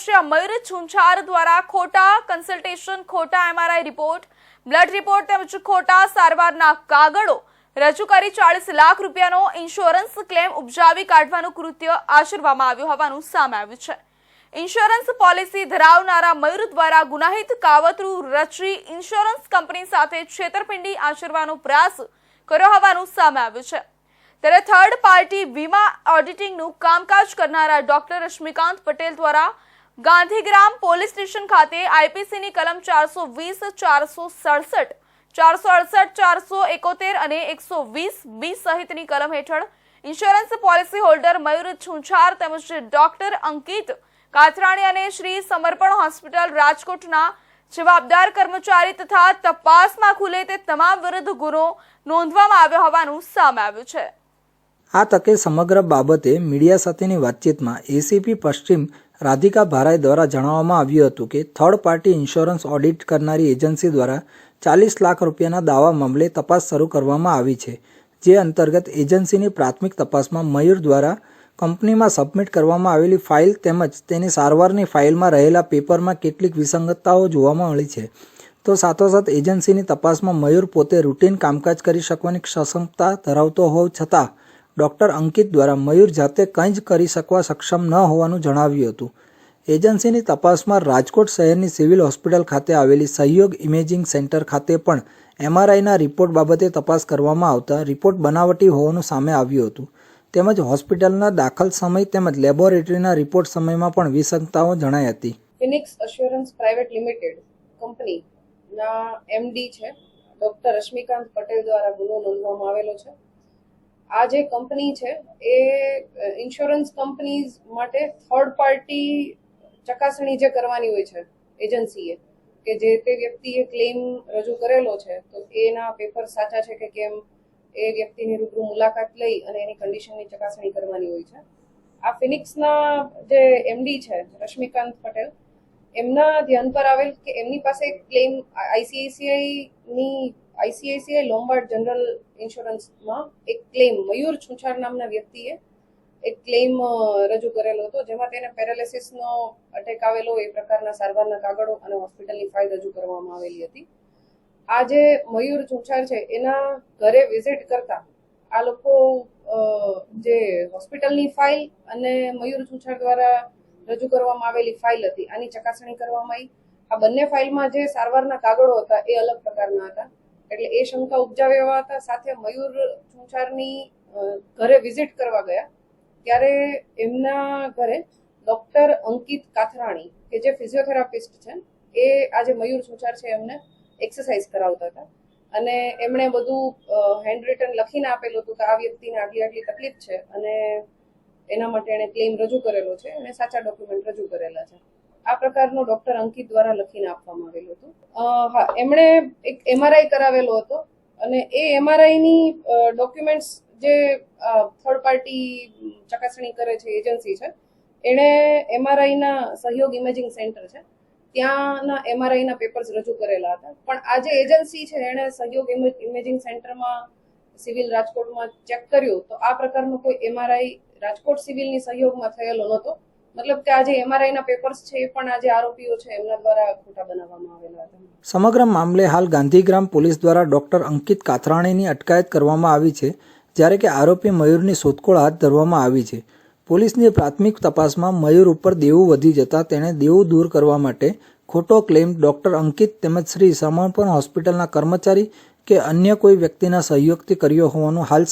વર્ષીય મયુર છુંછાર દ્વારા ખોટા કન્સલ્ટેશન, ખોટા MRI રિપોર્ટ, બ્લડ રિપોર્ટ તેમજ ખોટા સારવારના કાગળો રજૂ કરી 40 લાખ રૂપિયાનો ઇન્સ્યોરન્સ ક્લેમ ઉપજાવી કાઢવાનું કૃત્ય આચરવામાં આવ્યું હોવાનું સામે આવ્યું છે। ઇન્સ્યોરન્સ પોલિસી ધરાવનારા મયુર દ્વારા ગુનાહિત કાવતરું રચી ઇન્સ્યોરન્સ કંપની સાથે છેતરપિંડી આચરવાનો પ્રયાસ કર્યો હોવાનું સામે આવ્યું છે। ત્યારે થર્ડ પાર્ટી વીમા ઓડિટિંગનું કામકાજ કરનારા ડોક્ટર રશ્મિકાંત પટેલ દ્વારા ગાંધીગ્રામ પોલીસ સ્ટેશન ખાતે આઈપીસીની કલમ 420, 467, 468, 471 અને 120B સહિતની કલમ હેઠળ ઇન્સ્યોરન્સ પોલિસી હોલ્ડર મયુર છુંછાર તેમજ ડોક્ટર અંકિત કાથરાણી અને શ્રી સમર્પણ હોસ્પિટલ રાજકોટના જવાબદાર કર્મચારી તથા તપાસમાં ખુલે તે તમામ વિરુદ્ધ ગુનો નોંધવામાં આવ્યો હોવાનું સામે આવ્યું છે। આ તકે સમગ્ર બાબતે મીડિયા સાથેની વાતચીતમાં એસીપી પશ્ચિમ રાધિકા ભારાઈ દ્વારા જણાવવામાં આવ્યું હતું કે થર્ડ પાર્ટી ઇન્સ્યોરન્સ ઓડિટ કરનારી એજન્સી દ્વારા 40 લાખ રૂપિયાના દાવા મામલે તપાસ શરૂ કરવામાં આવી છે, જે અંતર્ગત એજન્સીની પ્રાથમિક તપાસમાં મયુર દ્વારા કંપનીમાં સબમિટ કરવામાં આવેલી ફાઇલ તેમજ તેની સારવારની ફાઇલમાં રહેલા પેપરમાં કેટલીક વિસંગતતાઓ જોવામાં મળી છે। તો સાથોસાથ એજન્સીની તપાસમાં મયુર પોતે રૂટીન કામકાજ કરી શકવાની ક્ષમતા ધરાવતો હોવા છતાં ડોક્ટર અંકિત દ્વારા મયુર જાતે કંઈ જ કરી શકવા સક્ષમ ન હોવાનું જણાવ્યું હતું। એજન્સીની તપાસમાં રાજકોટ શહેરની સિવિલ હોસ્પિટલ ખાતે આવેલી સહયોગ ઇમેજિંગ સેન્ટર ખાતે પણ MRIના રિપોર્ટ બાબતે તપાસ કરવામાં આવતા રિપોર્ટ બનાવટી હોવાનું સામે આવ્યું હતું, તેમજ હોસ્પિટલના દાખલ સમય તેમજ લેબોરેટરીના રિપોર્ટ સમયમાં પણ વિસંગતતાઓ જણાઈ હતી। ફિનિક્સ એશ્યોરન્સ પ્રાઇવેટ લિમિટેડ કંપનીના MD છે ડોક્ટર રશ્મિકાંત પટેલ દ્વારા ગુનો નોંધવામાં આવેલો છે। આ જે કંપની છે એ ઇન્સ્યોરન્સ કંપનીઝ માટે થર્ડ પાર્ટી ચકાસણી જે કરવાની હોય છે એજન્સીએ, કે જે તે વ્યક્તિએ ક્લેમ રજૂ કરેલો છે તો એના પેપર સાચા છે કે કેમ એ વ્યક્તિની રૂબરૂ મુલાકાત લઈ અને એની કન્ડિશનની ચકાસણી કરવાની હોય છે। આ ફિનિક્સના જે MD છે રશ્મિકાંત પટેલ, એમના ધ્યાન પર આવેલ કે એમની પાસે ક્લેમ આઈસીઆઈસીઆઈ લોમ્બાર્ડ જનરલ ઇન્સ્યોરન્સમાં એક ક્લેમ મયુર છુંછાર નામના વ્યક્તિએ એક ક્લેમ રજૂ કરેલો હતો, જેમાં તેને પેરાલિસિસનો અટેક આવેલો એ પ્રકારના સારવારના કાગળો અને હોસ્પિટલની ફાઇલ રજૂ કરવામાં આવેલી હતી। આ જે મયુર છુંછાર છે એના ઘરે વિઝિટ કરતા આ લોકો જે હોસ્પિટલની ફાઇલ અને મયુર છુંછાર દ્વારા રજૂ કરવામાં આવેલી ફાઇલ હતી આની ચકાસણી કરવામાં આવી। આ બંને ફાઇલમાં જે સારવારના કાગળો હતા એ અલગ પ્રકારના હતા, એટલે એ શંકા ઉપજાવ્યા હતા। સાથે મયુર છુંછારની ઘરે વિઝિટ કરવા ગયા ત્યારે એમના ઘરે ડોક્ટર અંકિત કાથરાણી કે જે ફિઝિયોથેરાપિસ્ટ છે એ આજે મયુર છુંછાર છે એમને એક્સરસાઇઝ કરાવતા હતા અને એમણે બધું હેન્ડ રિટન લખીને આપેલું હતું કે આ વ્યક્તિને આટલી તકલીફ છે અને એના માટે એણે ક્લેમ રજૂ કરેલો છે અને સાચા ડોક્યુમેન્ટ રજૂ કરેલા છે। આ પ્રકારનું ડોક્ટર અંકિત દ્વારા લખીને આપવામાં આવેલું હતું। હા, એમણે એક MRI કરાવેલો હતો અને એ MRIની ડોક્યુમેન્ટ્સ જે થર્ડ પાર્ટી ચકાસણી કરે છે એજન્સી છે એણે MRIના સહયોગ ઇમેજિંગ સેન્ટર છે ત્યાંના MRIના પેપર્સ રજૂ કરેલા હતા, પણ આ જે એજન્સી છે એણે સહયોગ ઇમેજિંગ સેન્ટરમાં સિવિલ રાજકોટમાં ચેક કર્યું તો આ પ્રકારનો કોઈ MRI રાજકોટ સિવિલની સહયોગમાં થયેલો નહોતો। મતલબ કે આ જે MRIના પેપર્સ છે એ પણ આ જે આરોપીઓ છે એમના દ્વારા ખોટા બનાવવામાં આવેલા હતા। સમગ્ર મામલે હાલ ગાંધીગ્રામ પોલીસ દ્વારા ડોક્ટર અંકિત કાથરાણીની અટકાયત કરવામાં આવી છે, જ્યારે કે આરોપી મયુરની શોધખોળ હાથ ધરવામાં આવી છે। પોલીસની પ્રાથમિક તપાસમાં મયુર ઉપર દેવું વધી જતા તેણે દેવું દૂર કરવા માટે ખોટો ક્લેમ ડોક્ટર અંકિત તેમજ શ્રી સમર્પણ હોસ્પિટલના કર્મચારી કે અન્ય કોઈ વ્યક્તિના સહયોગથી કર્યો હોવાનું હાલ